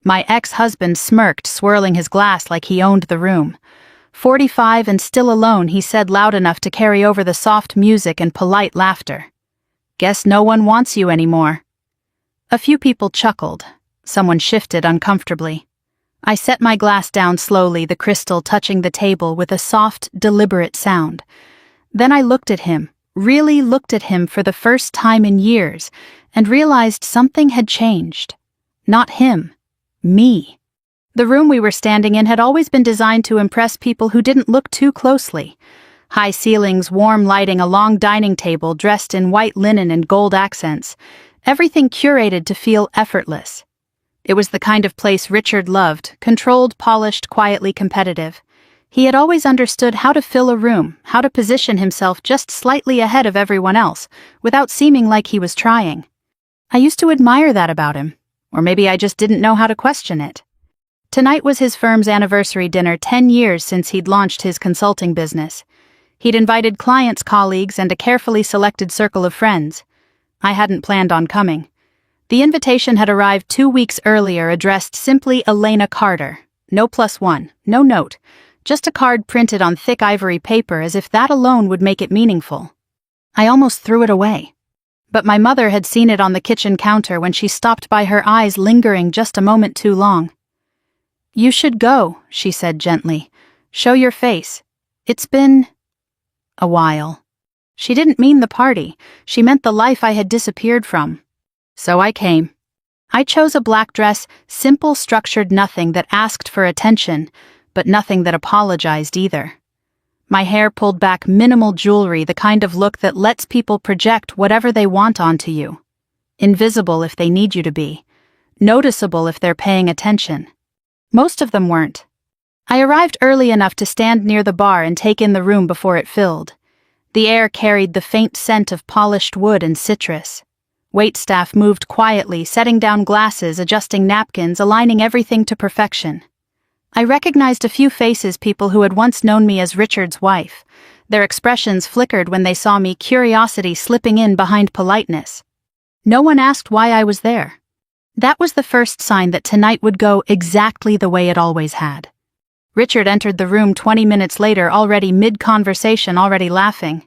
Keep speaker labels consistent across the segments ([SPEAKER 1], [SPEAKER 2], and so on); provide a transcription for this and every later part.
[SPEAKER 1] My ex-husband smirked, swirling his glass like he owned the room. 45 and still alone, he said loud enough to carry over the soft music and polite laughter. Guess no one wants you anymore. A few people chuckled. Someone shifted uncomfortably. I set my glass down slowly, the crystal touching the table with a soft, deliberate sound. Then I looked at him, really looked at him for the first time in years, and realized something had changed. Not him. Me. The room we were standing in had always been designed to impress people who didn't look too closely. High ceilings, warm lighting, a long dining table dressed in white linen and gold accents. Everything curated to feel effortless. It was the kind of place Richard loved, controlled, polished, quietly competitive. He had always understood how to fill a room, how to position himself just slightly ahead of everyone else, without seeming like he was trying. I used to admire that about him, or maybe I just didn't know how to question it. Tonight was his firm's anniversary dinner, 10 years since he'd launched his consulting business. He'd invited clients, colleagues, and a carefully selected circle of friends. I hadn't planned on coming. The invitation had arrived 2 weeks earlier, addressed simply Elena Carter. No +1, no note, just a card printed on thick ivory paper as if that alone would make it meaningful. I almost threw it away. But my mother had seen it on the kitchen counter when she stopped by, her eyes lingering just a moment too long. "You should go," she said gently. "Show your face. It's been a while." She didn't mean the party. She meant the life I had disappeared from. So I came. I chose a black dress, simple, structured, nothing that asked for attention, but nothing that apologized either. My hair pulled back, minimal jewelry, the kind of look that lets people project whatever they want onto you. Invisible if they need you to be. Noticeable if they're paying attention. Most of them weren't. I arrived early enough to stand near the bar and take in the room before it filled. The air carried the faint scent of polished wood and citrus. Waitstaff moved quietly, setting down glasses, adjusting napkins, aligning everything to perfection. I recognized a few faces, people who had once known me as Richard's wife. Their expressions flickered when they saw me, curiosity slipping in behind politeness. No one asked why I was there. That was the first sign that tonight would go exactly the way it always had. Richard entered the room 20 minutes later, already mid-conversation, already laughing.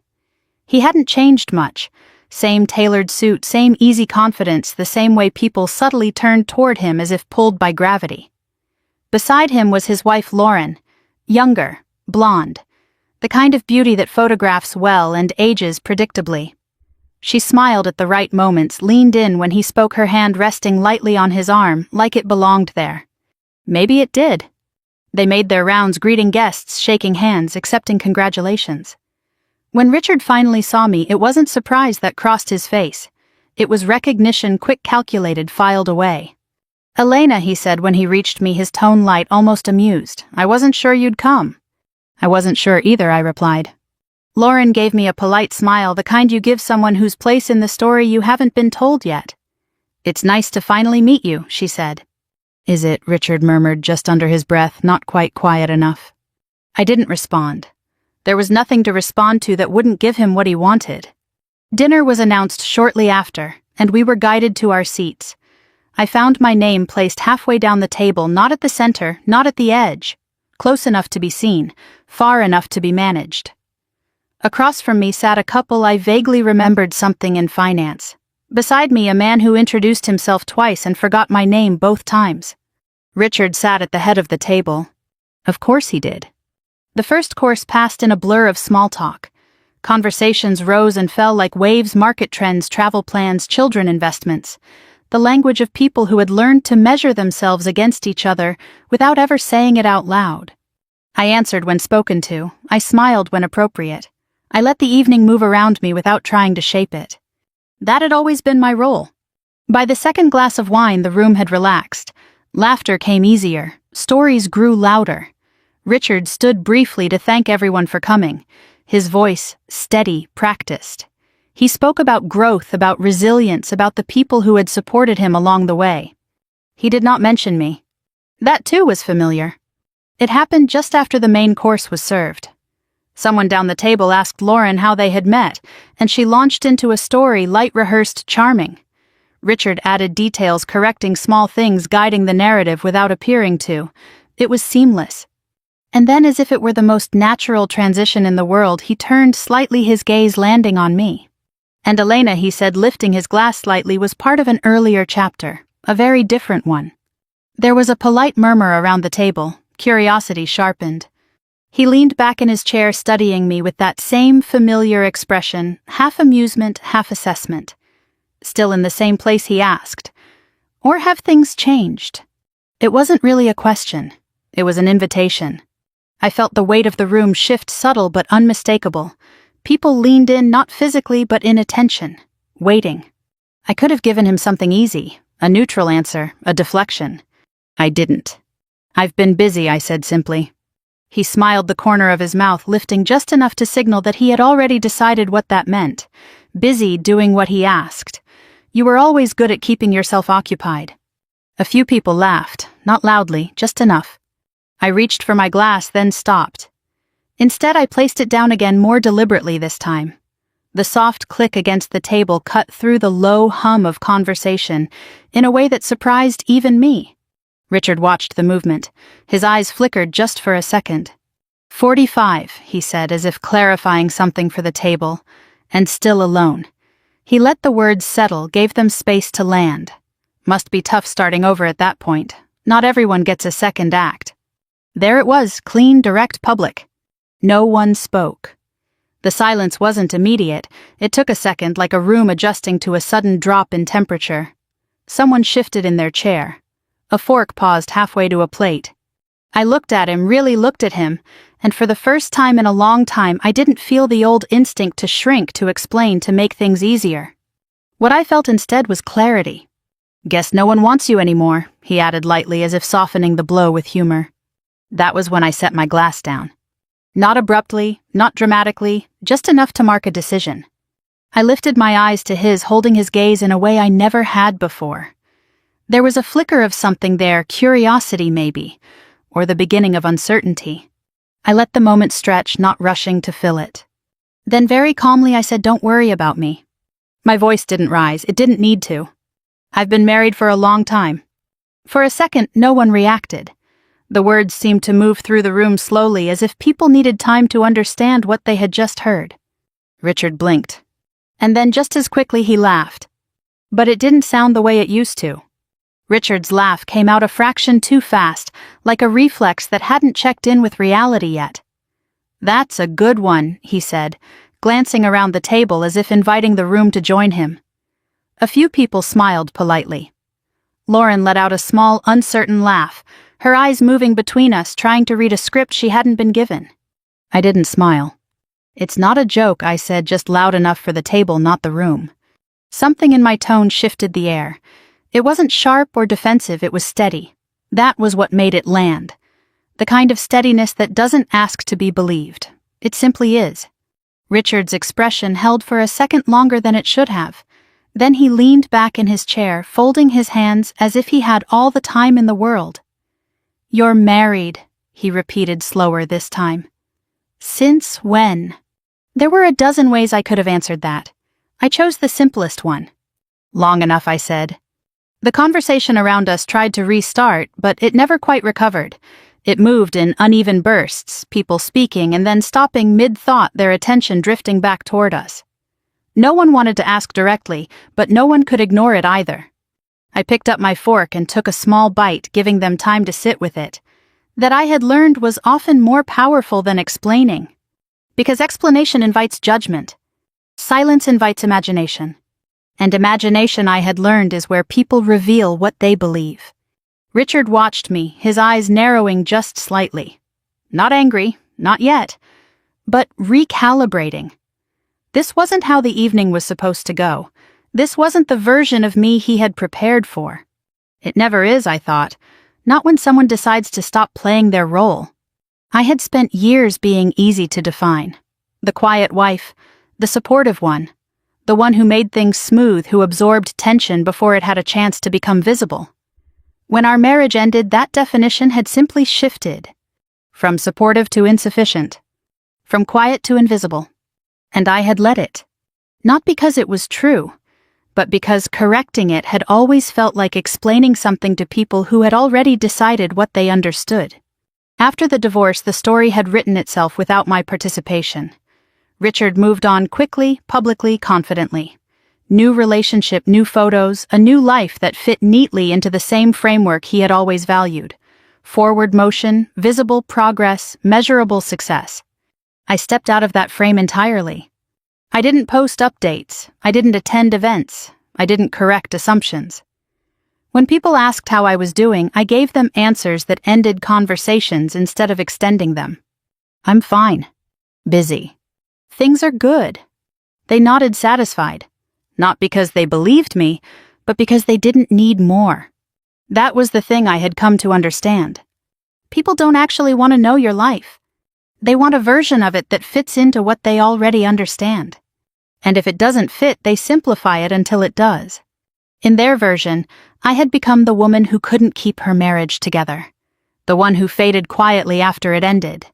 [SPEAKER 1] He hadn't changed much. Same tailored suit, same easy confidence, the same way people subtly turned toward him as if pulled by gravity. Beside him was his wife Lauren, younger, blonde, the kind of beauty that photographs well and ages predictably. She smiled at the right moments, leaned in when he spoke, her hand resting lightly on his arm, like it belonged there. Maybe it did. They made their rounds, greeting guests, shaking hands, accepting congratulations. When Richard finally saw me, it wasn't surprise that crossed his face. It was recognition, quick, calculated, filed away. "Elena," he said when he reached me, his tone light, almost amused. "I wasn't sure you'd come." "I wasn't sure either," I replied. Lauren gave me a polite smile, the kind you give someone whose place in the story you haven't been told yet. "It's nice to finally meet you," she said. "Is it?" Richard murmured just under his breath, not quite quiet enough. I didn't respond. There was nothing to respond to that wouldn't give him what he wanted. Dinner was announced shortly after, and we were guided to our seats. I found my name placed halfway down the table, not at the center, not at the edge. Close enough to be seen, far enough to be managed. Across from me sat a couple I vaguely remembered, something in finance. Beside me, a man who introduced himself twice and forgot my name both times. Richard sat at the head of the table. Of course he did. The first course passed in a blur of small talk. Conversations rose and fell like waves, market trends, travel plans, children investments. The language of people who had learned to measure themselves against each other without ever saying it out loud. I answered when spoken to. I smiled when appropriate. I let the evening move around me without trying to shape it. That had always been my role. By the second glass of wine, the room had relaxed. Laughter came easier. Stories grew louder. Richard stood briefly to thank everyone for coming. His voice, steady, practiced. He spoke about growth, about resilience, about the people who had supported him along the way. He did not mention me. That too was familiar. It happened just after the main course was served. Someone down the table asked Lauren how they had met, and she launched into a story, light, rehearsed, charming. Richard added details, correcting small things, guiding the narrative without appearing to. It was seamless. And then, as if it were the most natural transition in the world, he turned slightly, his gaze landing on me. "And Elena," he said, lifting his glass slightly, "was part of an earlier chapter, a very different one." There was a polite murmur around the table, curiosity sharpened. He leaned back in his chair, studying me with that same familiar expression, half amusement, half assessment. Still in the same place, he asked, "Or have things changed?" It wasn't really a question. It was an invitation. I felt the weight of the room shift, subtle but unmistakable. People leaned in, not physically but in attention, waiting. I could have given him something easy, a neutral answer, a deflection. I didn't. "I've been busy," I said simply. He smiled, the corner of his mouth lifting just enough to signal that he had already decided what that meant. Busy doing what he asked. "You were always good at keeping yourself occupied." A few people laughed, not loudly, just enough. I reached for my glass, then stopped. Instead, I placed it down again, more deliberately this time. The soft click against the table cut through the low hum of conversation in a way that surprised even me. Richard watched the movement. His eyes flickered just for a second. 45, he said, as if clarifying something for the table, and still alone. He let the words settle, gave them space to land. Must be tough starting over at that point. Not everyone gets a second act. There it was, clean, direct, public. No one spoke. The silence wasn't immediate. It took a second, like a room adjusting to a sudden drop in temperature. Someone shifted in their chair. A fork paused halfway to a plate. I looked at him, really looked at him, and for the first time in a long time, I didn't feel the old instinct to shrink, to explain, to make things easier. What I felt instead was clarity. "Guess no one wants you anymore," he added lightly, as if softening the blow with humor. That was when I set my glass down. Not abruptly, not dramatically, just enough to mark a decision. I lifted my eyes to his, holding his gaze in a way I never had before. There was a flicker of something there, curiosity maybe, or the beginning of uncertainty. I let the moment stretch, not rushing to fill it. Then very calmly I said, "Don't worry about me." My voice didn't rise, it didn't need to. "I've been married for a long time." For a second, no one reacted. The words seemed to move through the room slowly, as if people needed time to understand what they had just heard. Richard blinked. And then just as quickly he laughed. But it didn't sound the way it used to. Richard's laugh came out a fraction too fast, like a reflex that hadn't checked in with reality yet. "That's a good one," he said, glancing around the table as if inviting the room to join him. A few people smiled politely. Lauren let out a small, uncertain laugh, her eyes moving between us, trying to read a script she hadn't been given. I didn't smile. "It's not a joke," I said, just loud enough for the table, not the room. Something in my tone shifted the air. It wasn't sharp or defensive, it was steady. That was what made it land. The kind of steadiness that doesn't ask to be believed. It simply is. Richard's expression held for a second longer than it should have. Then he leaned back in his chair, folding his hands as if he had all the time in the world. "You're married," he repeated slower this time. "Since when?" There were a dozen ways I could have answered that. I chose the simplest one. "Long enough," I said. The conversation around us tried to restart, but it never quite recovered. It moved in uneven bursts, people speaking and then stopping mid-thought, their attention drifting back toward us. No one wanted to ask directly, but no one could ignore it either. I picked up my fork and took a small bite, giving them time to sit with it. That I had learned was often more powerful than explaining. Because explanation invites judgment. Silence invites imagination. And imagination, I had learned, is where people reveal what they believe. Richard watched me, his eyes narrowing just slightly. Not angry, not yet, but recalibrating. This wasn't how the evening was supposed to go. This wasn't the version of me he had prepared for. It never is, I thought, not when someone decides to stop playing their role. I had spent years being easy to define. The quiet wife, the supportive one, the one who made things smooth, who absorbed tension before it had a chance to become visible. When our marriage ended, that definition had simply shifted. From supportive to insufficient. From quiet to invisible. And I had let it. Not because it was true. but because correcting it had always felt like explaining something to people who had already decided what they understood. After the divorce, the story had written itself without my participation. Richard moved on quickly, publicly, confidently. New relationship, new photos, a new life that fit neatly into the same framework he had always valued. Forward motion, visible progress, measurable success. I stepped out of that frame entirely. I didn't post updates. I didn't attend events. I didn't correct assumptions. When people asked how I was doing, I gave them answers that ended conversations instead of extending them. I'm fine. Busy. Things are good. They nodded satisfied. Not because they believed me, but because they didn't need more. That was the thing I had come to understand. People don't actually want to know your life. They want a version of it that fits into what they already understand. And if it doesn't fit, they simplify it until it does. In their version, I had become the woman who couldn't keep her marriage together. The one who faded quietly after it ended.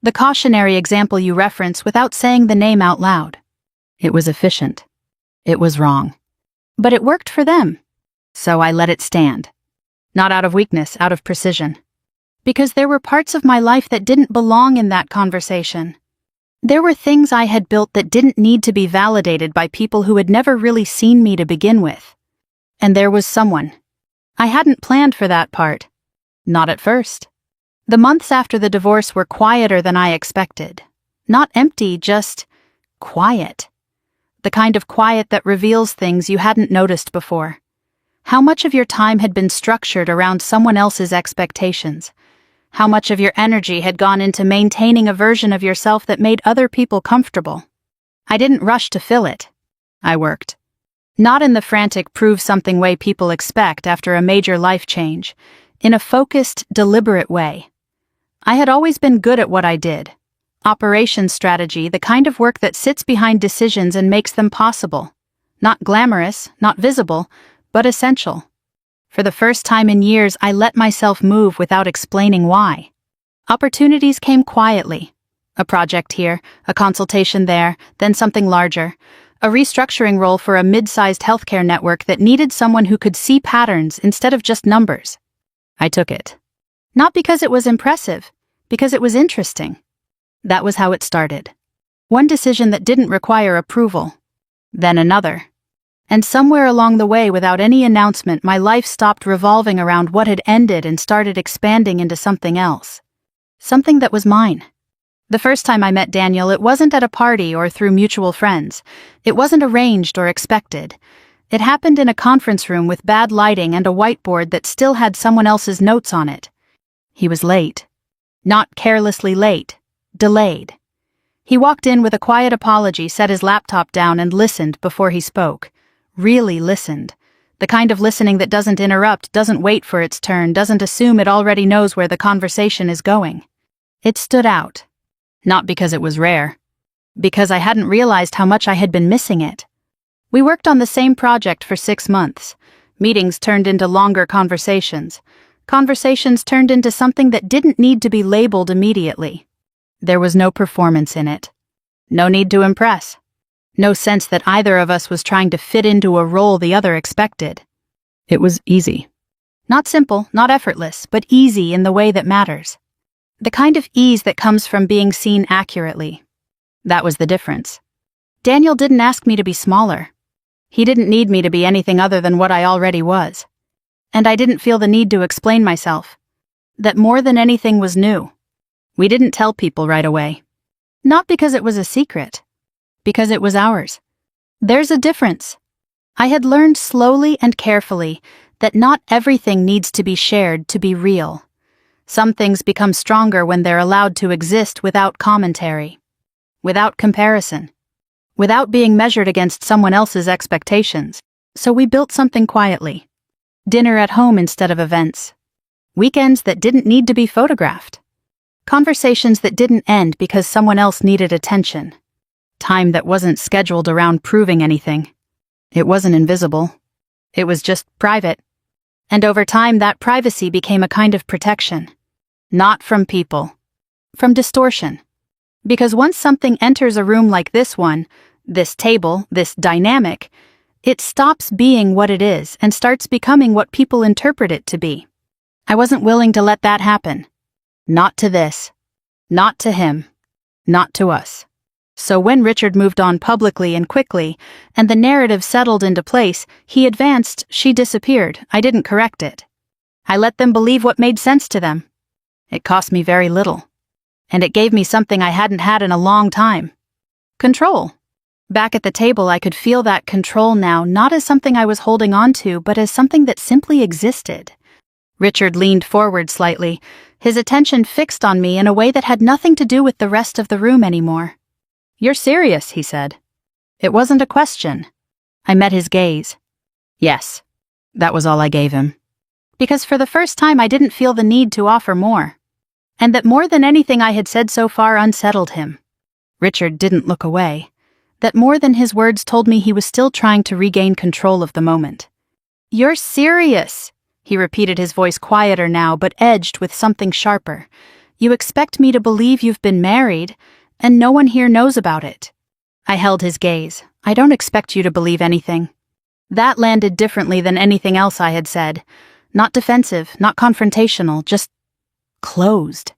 [SPEAKER 1] The cautionary example you reference without saying the name out loud. It was efficient. It was wrong. But it worked for them. So I let it stand. Not out of weakness, out of precision. Because there were parts of my life that didn't belong in that conversation. There were things I had built that didn't need to be validated by people who had never really seen me to begin with. And there was someone. I hadn't planned for that part. Not at first. The months after the divorce were quieter than I expected. Not empty, just quiet. The kind of quiet that reveals things you hadn't noticed before. How much of your time had been structured around someone else's expectations? How much of your energy had gone into maintaining a version of yourself that made other people comfortable? I didn't rush to fill it. I worked. Not in the frantic prove-something way people expect after a major life change. In a focused, deliberate way. I had always been good at what I did. Operations strategy, the kind of work that sits behind decisions and makes them possible. Not glamorous, not visible, but essential. For the first time in years, I let myself move without explaining why. Opportunities came quietly. A project here, a consultation there, then something larger. A restructuring role for a mid-sized healthcare network that needed someone who could see patterns instead of just numbers. I took it. Not because it was impressive, because it was interesting. That was how it started. One decision that didn't require approval. Then another. And somewhere along the way, without any announcement, my life stopped revolving around what had ended and started expanding into something else. Something that was mine. The first time I met Daniel, it wasn't at a party or through mutual friends. It wasn't arranged or expected. It happened in a conference room with bad lighting and a whiteboard that still had someone else's notes on it. He was late. Not carelessly late. Delayed. He walked in with a quiet apology, set his laptop down, and listened before he spoke. Really listened. The kind of listening that doesn't interrupt, doesn't wait for its turn, doesn't assume it already knows where the conversation is going. It stood out. Not because it was rare. Because I hadn't realized how much I had been missing it. We worked on the same project for 6 months. Meetings turned into longer conversations. Conversations turned into something that didn't need to be labeled immediately. There was no performance in it. No need to impress. No sense that either of us was trying to fit into a role the other expected. It was easy. Not simple, not effortless, but easy in the way that matters. The kind of ease that comes from being seen accurately. That was the difference. Daniel didn't ask me to be smaller. He didn't need me to be anything other than what I already was. And I didn't feel the need to explain myself. That more than anything was new. We didn't tell people right away. Not because it was a secret. Because it was ours. There's a difference. I had learned slowly and carefully that not everything needs to be shared to be real. Some things become stronger when they're allowed to exist without commentary. Without comparison. Without being measured against someone else's expectations. So we built something quietly. Dinner at home instead of events. Weekends that didn't need to be photographed. Conversations that didn't end because someone else needed attention. Time that wasn't scheduled around proving anything. It wasn't invisible. It was just private. And over time, that privacy became a kind of protection. Not from people. From distortion. Because once something enters a room like this one, this table, this dynamic, It stops being what it is and starts becoming what people interpret it to be. I wasn't willing to let that happen. Not to this. Not to him. Not to us. So when Richard moved on publicly and quickly, and the narrative settled into place, he advanced, she disappeared. I didn't correct it. I let them believe what made sense to them. It cost me very little. And it gave me something I hadn't had in a long time. Control. Back at the table, I could feel that control now, not as something I was holding on to, but as something that simply existed. Richard leaned forward slightly, his attention fixed on me in a way that had nothing to do with the rest of the room anymore. "You're serious," he said. It wasn't a question. I met his gaze. Yes. That was all I gave him. Because for the first time I didn't feel the need to offer more. And that more than anything I had said so far unsettled him. Richard didn't look away. That more than his words told me he was still trying to regain control of the moment. "You're serious," he repeated, his voice quieter now but edged with something sharper. "You expect me to believe you've been married, and no one here knows about it." I held his gaze. "I don't expect you to believe anything." That landed differently than anything else I had said. Not defensive, not confrontational, just closed.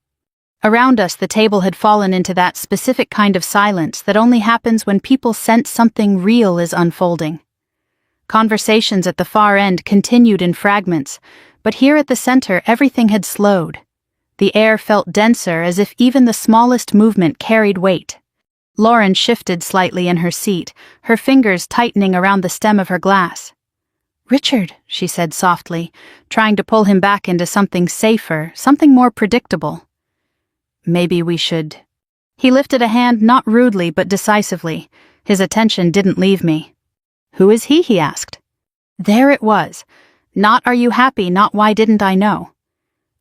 [SPEAKER 1] Around us, the table had fallen into that specific kind of silence that only happens when people sense something real is unfolding. Conversations at the far end continued in fragments, but here at the center everything had slowed. The air felt denser, as if even the smallest movement carried weight. Lauren shifted slightly in her seat, her fingers tightening around the stem of her glass. "Richard," she said softly, trying to pull him back into something safer, something more predictable. "Maybe we should." He lifted a hand, not rudely but decisively. His attention didn't leave me. "Who is he?" he asked. There it was. Not "are you happy," not "why didn't I know."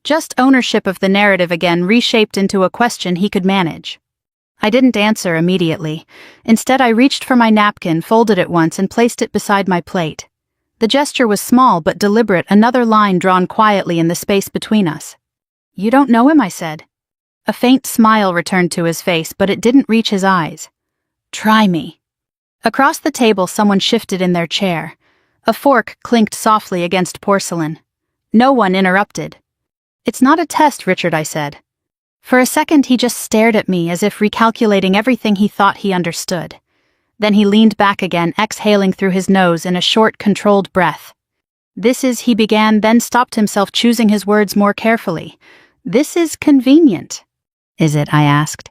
[SPEAKER 1] Just ownership of the narrative again, reshaped into a question he could manage. I didn't answer immediately. Instead, I reached for my napkin, folded it once, and placed it beside my plate. The gesture was small but deliberate, another line drawn quietly in the space between us. "You don't know him," I said. A faint smile returned to his face, but it didn't reach his eyes. "Try me." Across the table, someone shifted in their chair. A fork clinked softly against porcelain. No one interrupted. "It's not a test, Richard," I said. For a second, he just stared at me as if recalculating everything he thought he understood. Then he leaned back again, exhaling through his nose in a short, controlled breath. "This is," he began, then stopped himself, choosing his words more carefully. "This is convenient." "Is it?" I asked.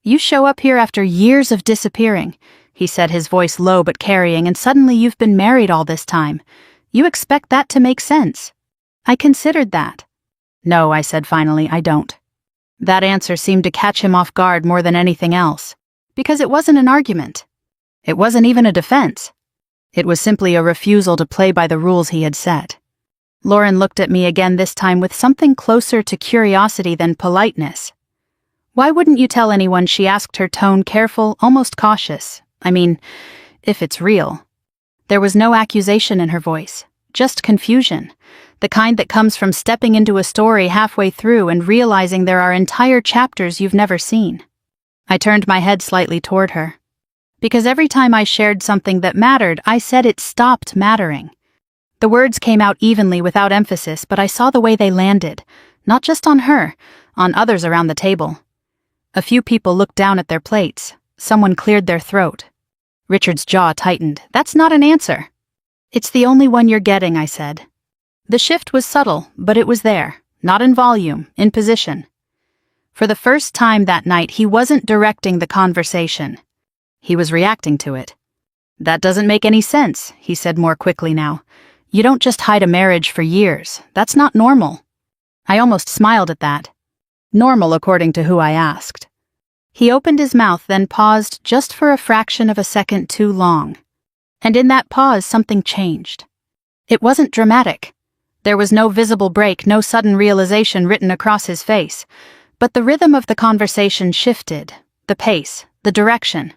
[SPEAKER 1] "You show up here after years of disappearing," he said, his voice low but carrying, "and suddenly you've been married all this time. You expect that to make sense." I considered that. "No," I said finally, "I don't." That answer seemed to catch him off guard more than anything else. Because it wasn't an argument. It wasn't even a defense. It was simply a refusal to play by the rules he had set. Lauren looked at me again, this time with something closer to curiosity than politeness. "Why wouldn't you tell anyone?" she asked, her tone careful, almost cautious. "I mean, if it's real." There was no accusation in her voice, just confusion, the kind that comes from stepping into a story halfway through and realizing there are entire chapters you've never seen. I turned my head slightly toward her. Because every time I shared something that mattered, I said it stopped mattering. The words came out evenly without emphasis, but I saw the way they landed, not just on her, on others around the table. A few people looked down at their plates. Someone cleared their throat. Richard's jaw tightened. "That's not an answer." "It's the only one you're getting," I said. The shift was subtle, but it was there, not in volume, in position. For the first time that night, he wasn't directing the conversation. He was reacting to it. "That doesn't make any sense," he said more quickly now. "You don't just hide a marriage for years. That's not normal." I almost smiled at that. Normal according to who I asked. He opened his mouth, then paused just for a fraction of a second too long. And in that pause, something changed. It wasn't dramatic. There was no visible break, no sudden realization written across his face. But the rhythm of the conversation shifted, the pace, the direction.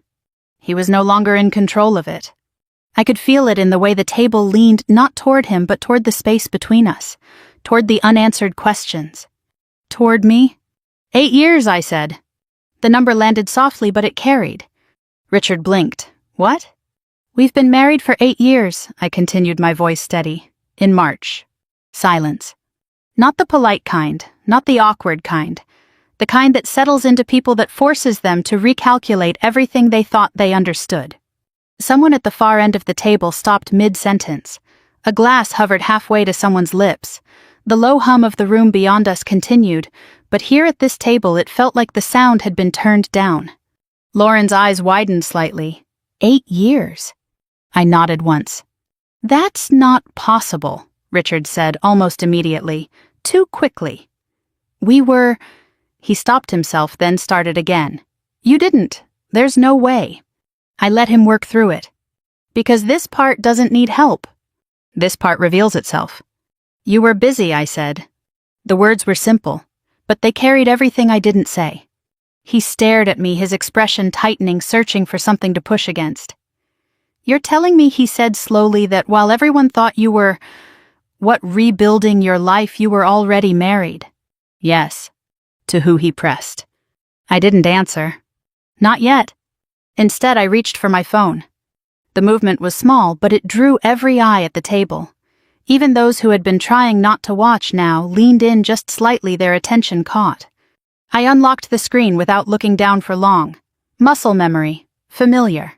[SPEAKER 1] He was no longer in control of it. I could feel it in the way the table leaned not toward him but toward the space between us, toward the unanswered questions. Toward me? 8 years, I said. The number landed softly, but it carried. Richard blinked. "What?" We've been married for 8 years, I continued, my voice steady. In March. Silence. Not the polite kind, not the awkward kind. The kind that settles into people, that forces them to recalculate everything they thought they understood. Someone at the far end of the table stopped mid-sentence. A glass hovered halfway to someone's lips. The low hum of the room beyond us continued, but here at this table it felt like the sound had been turned down. Lauren's eyes widened slightly. 8 years. I nodded once. That's not possible, Richard said almost immediately, too quickly. He stopped himself, then started again. You didn't. There's no way. I let him work through it. Because this part doesn't need help. This part reveals itself. You were busy, I said. The words were simple, but they carried everything I didn't say. He stared at me, his expression tightening, searching for something to push against. You're telling me, he said slowly, that while everyone thought you were, rebuilding your life, you were already married? Yes. To who he pressed. I didn't answer. Not yet. Instead, I reached for my phone. The movement was small, but it drew every eye at the table. Even those who had been trying not to watch now leaned in just slightly, their attention caught. I unlocked the screen without looking down for long. Muscle memory. Familiar.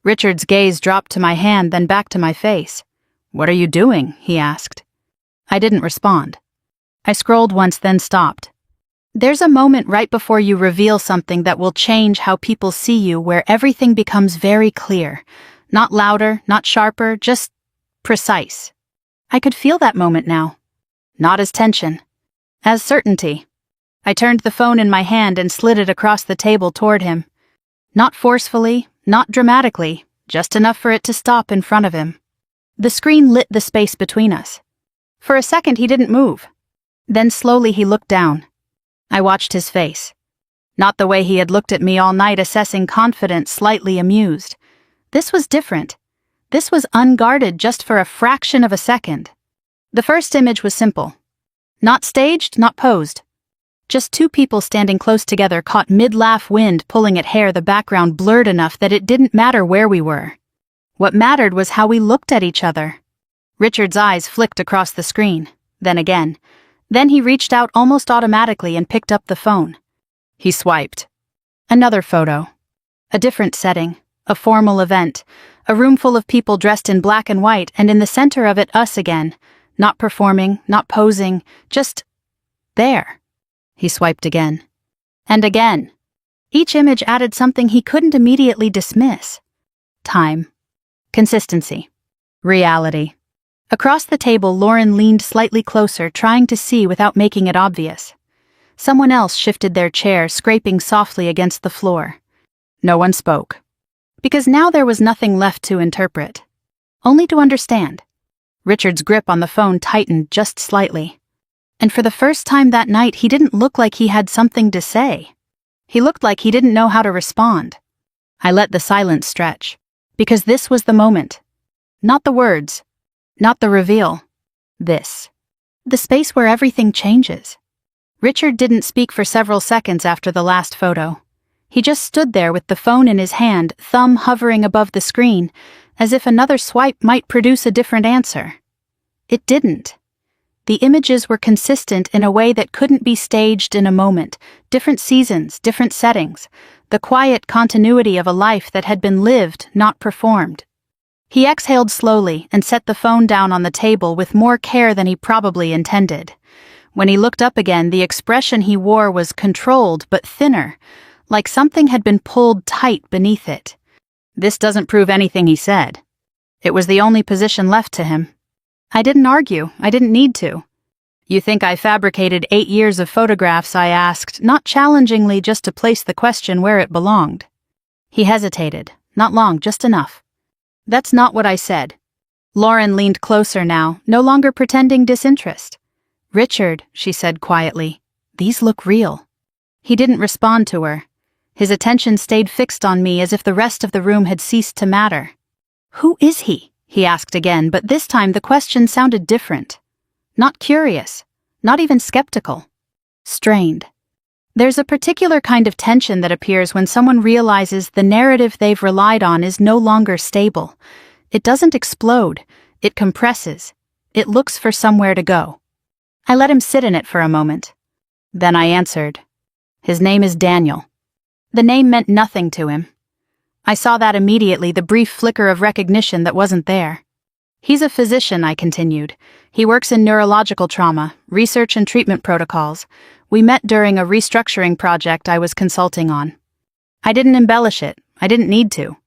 [SPEAKER 1] Richard's gaze dropped to my hand, then back to my face. What are you doing? He asked. I didn't respond. I scrolled once, then stopped. There's a moment right before you reveal something that will change how people see you, where everything becomes very clear. Not louder, not sharper, just precise. I could feel that moment now. Not as tension, as certainty. I turned the phone in my hand and slid it across the table toward him. Not forcefully, not dramatically, just enough for it to stop in front of him. The screen lit the space between us. For a second he didn't move. Then slowly he looked down. I watched his face. Not the way he had looked at me all night, assessing, confident, slightly amused. This was different. This was unguarded, just for a fraction of a second. The first image was simple. Not staged, not posed. Just two people standing close together, caught mid-laugh, wind pulling at hair, the background blurred enough that it didn't matter where we were. What mattered was how we looked at each other. Richard's eyes flicked across the screen, then again. Then he reached out almost automatically and picked up the phone. He swiped. Another photo. A different setting, a formal event, a room full of people dressed in black and white, and in the center of it, us again. Not performing, not posing, just there. He swiped again. And again. Each image added something he couldn't immediately dismiss. Time. Consistency. Reality. Across the table, Lauren leaned slightly closer, trying to see without making it obvious. Someone else shifted their chair, scraping softly against the floor. No one spoke. Because now there was nothing left to interpret. Only to understand. Richard's grip on the phone tightened just slightly. And for the first time that night, he didn't look like he had something to say. He looked like he didn't know how to respond. I let the silence stretch. Because this was the moment. Not the words. Not the reveal. This. The space where everything changes. Richard didn't speak for several seconds after the last photo. He just stood there with the phone in his hand, thumb hovering above the screen, as if another swipe might produce a different answer. It didn't. The images were consistent in a way that couldn't be staged in a moment. Different seasons, different settings. The quiet continuity of a life that had been lived, not performed. He exhaled slowly and set the phone down on the table with more care than he probably intended. When he looked up again, the expression he wore was controlled but thinner, like something had been pulled tight beneath it. This doesn't prove anything, he said. It was the only position left to him. I didn't argue. I didn't need to. You think I fabricated 8 years of photographs? I asked, not challengingly, just to place the question where it belonged. He hesitated. Not long, just enough. That's not what I said. Lauren leaned closer now, no longer pretending disinterest. Richard, she said quietly, these look real. He didn't respond to her. His attention stayed fixed on me, as if the rest of the room had ceased to matter. Who is he? He asked again, but this time the question sounded different. Not curious, not even skeptical. Strained. There's a particular kind of tension that appears when someone realizes the narrative they've relied on is no longer stable. It doesn't explode, it compresses. It looks for somewhere to go. I let him sit in it for a moment. Then I answered. His name is Daniel. The name meant nothing to him. I saw that immediately, the brief flicker of recognition that wasn't there. He's a physician, I continued. He works in neurological trauma, research and treatment protocols. We met during a restructuring project I was consulting on. I didn't embellish it. I didn't need to.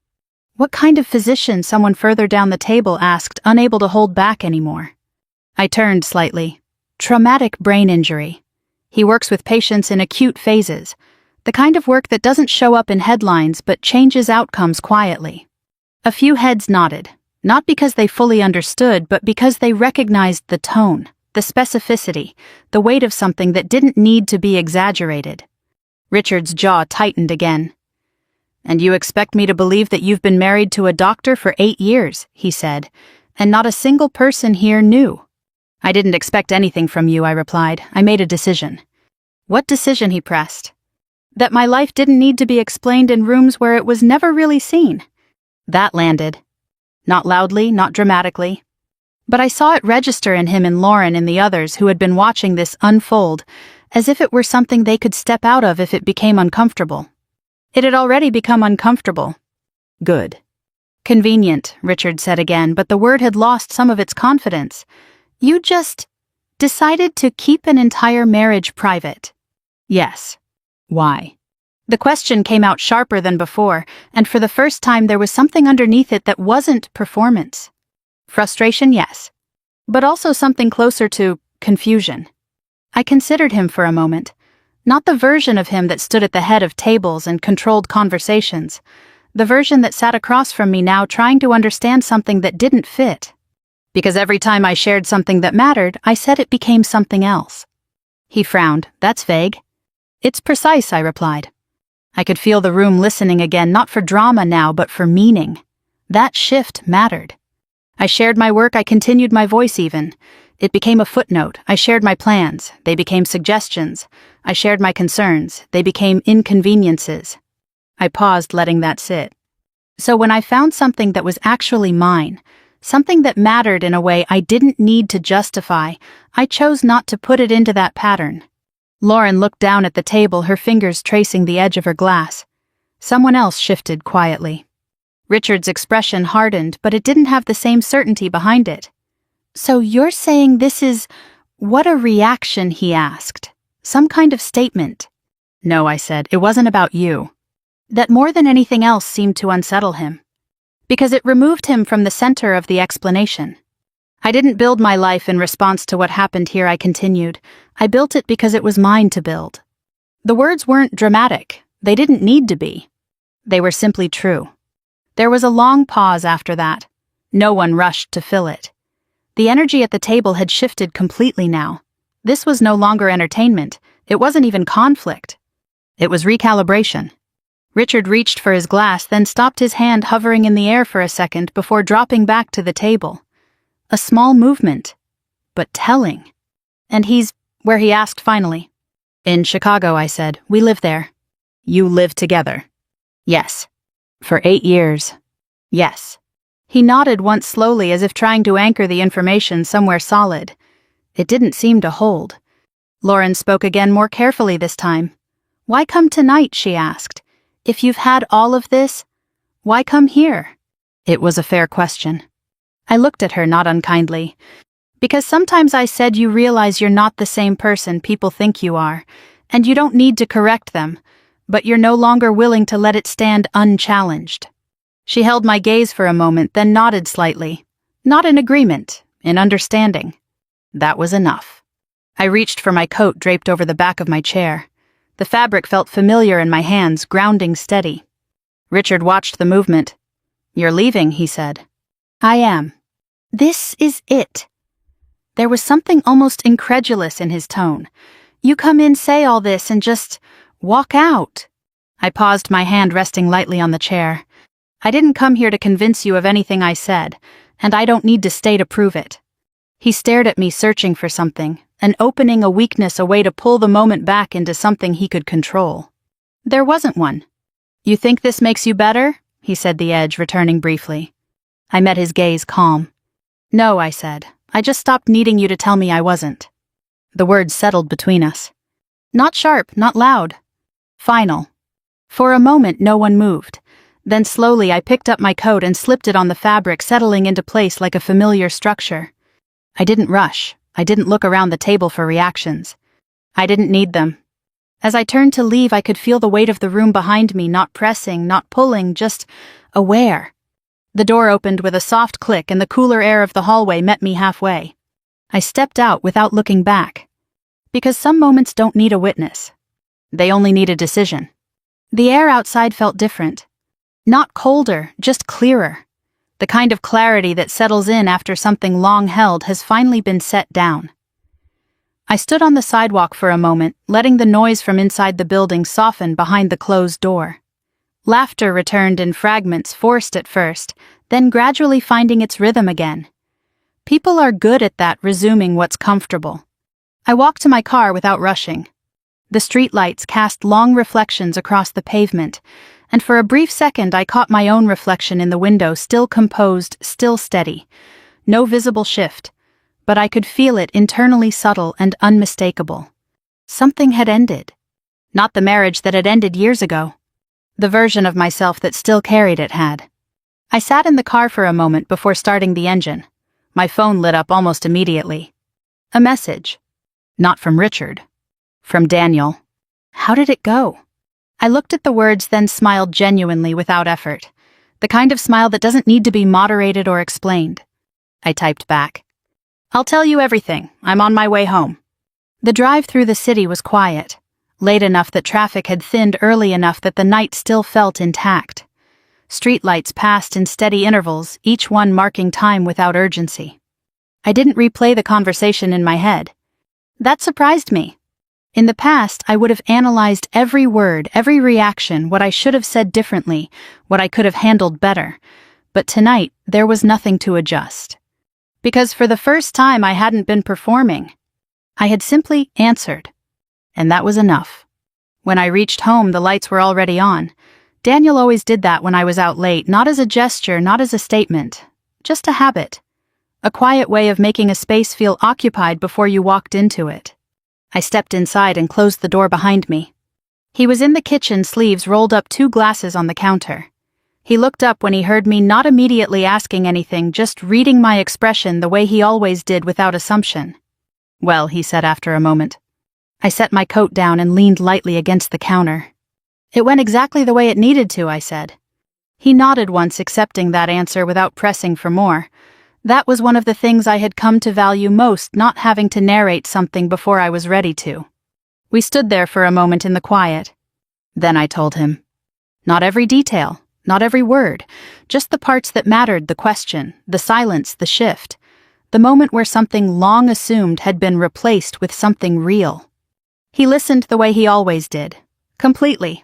[SPEAKER 1] What kind of physician? Someone further down the table asked, unable to hold back anymore. I turned slightly. Traumatic brain injury. He works with patients in acute phases. The kind of work that doesn't show up in headlines but changes outcomes quietly. A few heads nodded. Not because they fully understood, but because they recognized the tone, the specificity, the weight of something that didn't need to be exaggerated. Richard's jaw tightened again. "And you expect me to believe that you've been married to a doctor for 8 years, he said, "and not a single person here knew." "I didn't expect anything from you," I replied. "I made a decision." "What decision?" he pressed. "That my life didn't need to be explained in rooms where it was never really seen." That landed. Not loudly, not dramatically. But I saw it register in him and Lauren and the others who had been watching this unfold, as if it were something they could step out of if it became uncomfortable. It had already become uncomfortable. Good. "Convenient," Richard said again, but the word had lost some of its confidence. "You just decided to keep an entire marriage private." "Yes." "Why?" The question came out sharper than before, and for the first time there was something underneath it that wasn't performance. Frustration, yes. But also something closer to confusion. I considered him for a moment. Not the version of him that stood at the head of tables and controlled conversations. The version that sat across from me now trying to understand something that didn't fit. Because every time I shared something that mattered, I said it became something else. He frowned. "That's vague." "It's precise," I replied. I could feel the room listening again, not for drama now, but for meaning. That shift mattered. I shared my work, I continued my voice even. It became a footnote. I shared my plans. They became suggestions. I shared my concerns. They became inconveniences. I paused, letting that sit. So when I found something that was actually mine, something that mattered in a way I didn't need to justify, I chose not to put it into that pattern. Lauren looked down at the table, her fingers tracing the edge of her glass. Someone else shifted quietly. Richard's expression hardened, but it didn't have the same certainty behind it. "So you're saying this is what a reaction?" he asked. "Some kind of statement?" "No," I said. "It wasn't about you." That more than anything else seemed to unsettle him. Because it removed him from the center of the explanation. "I didn't build my life in response to what happened here," I continued. "I built it because it was mine to build." The words weren't dramatic. They didn't need to be. They were simply true. There was a long pause after that. No one rushed to fill it. The energy at the table had shifted completely now. This was no longer entertainment. It wasn't even conflict. It was recalibration. Richard reached for his glass, then stopped, his hand hovering in the air for a second before dropping back to the table. A small movement, but telling. "And he's where?" he asked finally. "In Chicago," I said. "We live there." "You live together?" "Yes." "For 8 years?" "Yes." He nodded once slowly, as if trying to anchor the information somewhere solid. It didn't seem to hold. Lauren spoke again, more carefully this time. "Why come tonight?" she asked. "If you've had all of this, why come here?" It was a fair question. I looked at her, not unkindly. "Because sometimes," I said, "you realize you're not the same person people think you are, and you don't need to correct them, but you're no longer willing to let it stand unchallenged." She held my gaze for a moment, then nodded slightly. Not in agreement, in understanding. That was enough. I reached for my coat draped over the back of my chair. The fabric felt familiar in my hands, grounding steady. Richard watched the movement. "You're leaving," he said. "I am." "This is it." There was something almost incredulous in his tone. "You come in, say all this, and just walk out." I paused, my hand resting lightly on the chair. "I didn't come here to convince you of anything I said, and I don't need to stay to prove it." He stared at me, searching for something, an opening, a weakness, a way to pull the moment back into something he could control. There wasn't one. "You think this makes you better?" he said, the edge returning briefly. I met his gaze calm. "No," I said. "I just stopped needing you to tell me I wasn't." The words settled between us. Not sharp, not loud. Final. For a moment, no one moved. Then slowly I picked up my coat and slipped it on the fabric, settling into place like a familiar structure. I didn't rush. I didn't look around the table for reactions. I didn't need them. As I turned to leave, I could feel the weight of the room behind me, not pressing, not pulling, just aware. The door opened with a soft click and the cooler air of the hallway met me halfway. I stepped out without looking back. Because some moments don't need a witness. They only need a decision. The air outside felt different. Not colder, just clearer. The kind of clarity that settles in after something long held has finally been set down. I stood on the sidewalk for a moment, letting the noise from inside the building soften behind the closed door. Laughter returned in fragments, forced at first, then gradually finding its rhythm again. People are good at that, resuming what's comfortable. I walked to my car without rushing. The streetlights cast long reflections across the pavement, and for a brief second I caught my own reflection in the window, still composed, still steady. No visible shift, but I could feel it, internally subtle and unmistakable. Something had ended. Not the marriage that had ended years ago. The version of myself that still carried it had. I sat in the car for a moment before starting the engine. My phone lit up almost immediately. A message. Not from Richard. From Daniel. How did it go? I looked at the words, then smiled genuinely without effort. The kind of smile that doesn't need to be moderated or explained. I typed back. "I'll tell you everything. I'm on my way home." The drive through the city was quiet. Late enough that traffic had thinned, early enough that the night still felt intact. Streetlights passed in steady intervals, each one marking time without urgency. I didn't replay the conversation in my head. That surprised me. In the past, I would have analyzed every word, every reaction, what I should have said differently, what I could have handled better. But tonight, there was nothing to adjust. Because for the first time, I hadn't been performing. I had simply answered. And that was enough. When I reached home, the lights were already on. Daniel always did that when I was out late, not as a gesture, not as a statement. Just a habit. A quiet way of making a space feel occupied before you walked into it. I stepped inside and closed the door behind me. He was in the kitchen, sleeves rolled up, 2 glasses on the counter. He looked up when he heard me, not immediately asking anything, just reading my expression the way he always did without assumption. "Well," he said after a moment. I set my coat down and leaned lightly against the counter. "It went exactly the way it needed to," I said. He nodded once, accepting that answer without pressing for more. That was one of the things I had come to value most, not having to narrate something before I was ready to. We stood there for a moment in the quiet. Then I told him. Not every detail, not every word, just the parts that mattered, the question, the silence, the shift, the moment where something long assumed had been replaced with something real. He listened the way he always did, completely.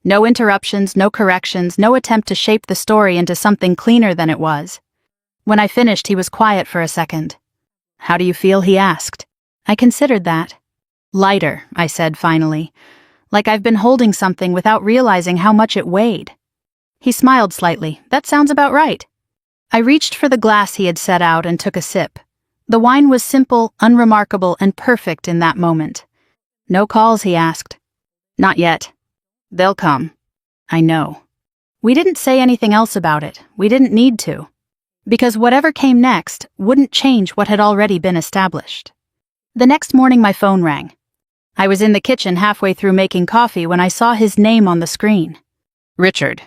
[SPEAKER 1] No interruptions, no corrections, no attempt to shape the story into something cleaner than it was. When I finished, he was quiet for a second. "How do you feel?" he asked. I considered that. "Lighter," I said finally. "Like I've been holding something without realizing how much it weighed." He smiled slightly. "That sounds about right." I reached for the glass he had set out and took a sip. The wine was simple, unremarkable, and perfect in that moment. "No calls?" he asked. "Not yet. They'll come." "I know." We didn't say anything else about it. We didn't need to. Because whatever came next wouldn't change what had already been established. The next morning my phone rang. I was in the kitchen halfway through making coffee when I saw his name on the screen. "Richard."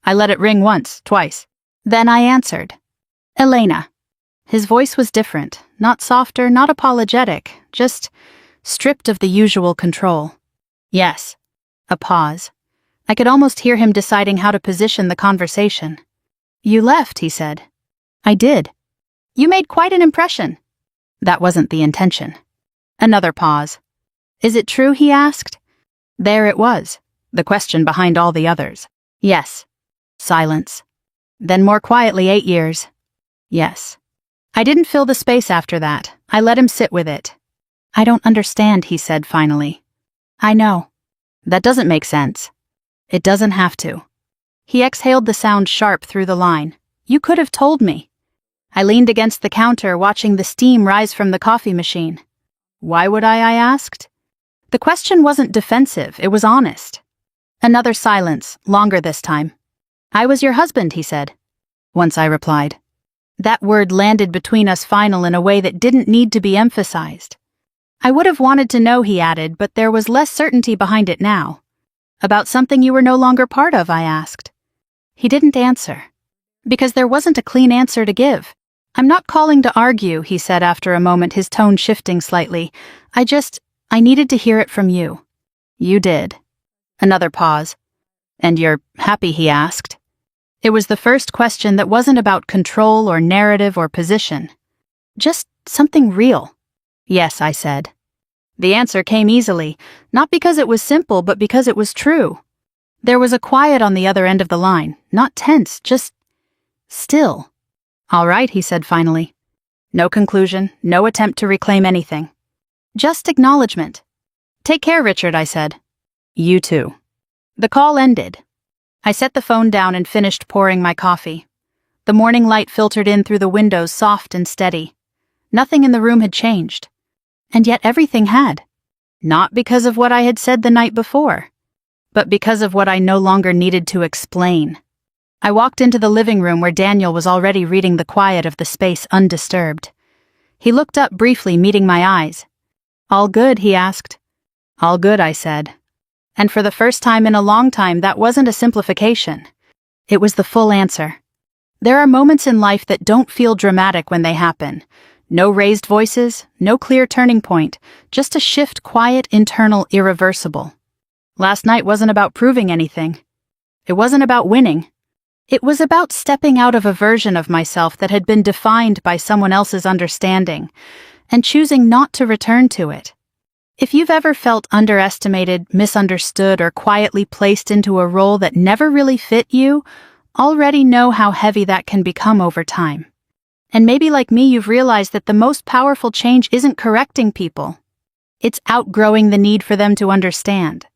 [SPEAKER 1] I let it ring once, twice. Then I answered. "Elena." His voice was different, not softer, not apologetic, just stripped of the usual control. "Yes." A pause. I could almost hear him deciding how to position the conversation. "You left," he said. "I did." "You made quite an impression." "That wasn't the intention." Another pause. "Is it true?" he asked. There it was, the question behind all the others. "Yes." Silence. Then more quietly, 8 years. "Yes." I didn't fill the space after that. I let him sit with it. I don't understand, he said finally. I know. That doesn't make sense. It doesn't have to. He exhaled the sound sharp through the line. You could have told me. I leaned against the counter, watching the steam rise from the coffee machine. Why would I asked. The question wasn't defensive, it was honest. Another silence, longer this time. I was your husband, he said. Once I replied. That word landed between us final in a way that didn't need to be emphasized. I would have wanted to know, he added, but there was less certainty behind it now. About something you were no longer part of, I asked. He didn't answer. Because there wasn't a clean answer to give. I'm not calling to argue, he said after a moment, his tone shifting slightly. I needed to hear it from you. You did. Another pause. And you're happy, he asked. It was the first question that wasn't about control or narrative or position. Just something real. Yes, I said. The answer came easily, not because it was simple, but because it was true. There was a quiet on the other end of the line, not tense, just still. All right, he said finally. No conclusion, no attempt to reclaim anything. Just acknowledgement. Take care, Richard, I said. You too. The call ended. I set the phone down and finished pouring my coffee. The morning light filtered in through the windows, soft and steady. Nothing in the room had changed. And yet everything had. Not because of what I had said the night before, but because of what I no longer needed to explain. I walked into the living room where Daniel was already reading the quiet of the space undisturbed. He looked up briefly, meeting my eyes. All good, he asked. All good, I said. And for the first time in a long time, that wasn't a simplification. It was the full answer. There are moments in life that don't feel dramatic when they happen. No raised voices, no clear turning point, just a shift, quiet, internal, irreversible. Last night wasn't about proving anything. It wasn't about winning. It was about stepping out of a version of myself that had been defined by someone else's understanding, and choosing not to return to it. If you've ever felt underestimated, misunderstood, or quietly placed into a role that never really fit you, already know how heavy that can become over time. And maybe like me, you've realized that the most powerful change isn't correcting people. It's outgrowing the need for them to understand.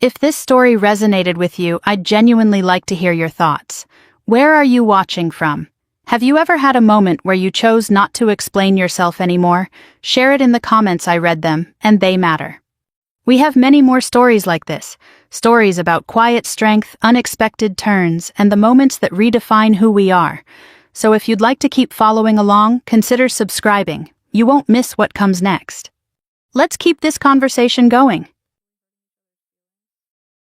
[SPEAKER 1] If this story resonated with you, I'd genuinely like to hear your thoughts. Where are you watching from? Have you ever had a moment where you chose not to explain yourself anymore? Share it in the comments, I read them, and they matter. We have many more stories like this, stories about quiet strength, unexpected turns, and the moments that redefine who we are. So if you'd like to keep following along, consider subscribing. You won't miss what comes next. Let's keep this conversation going.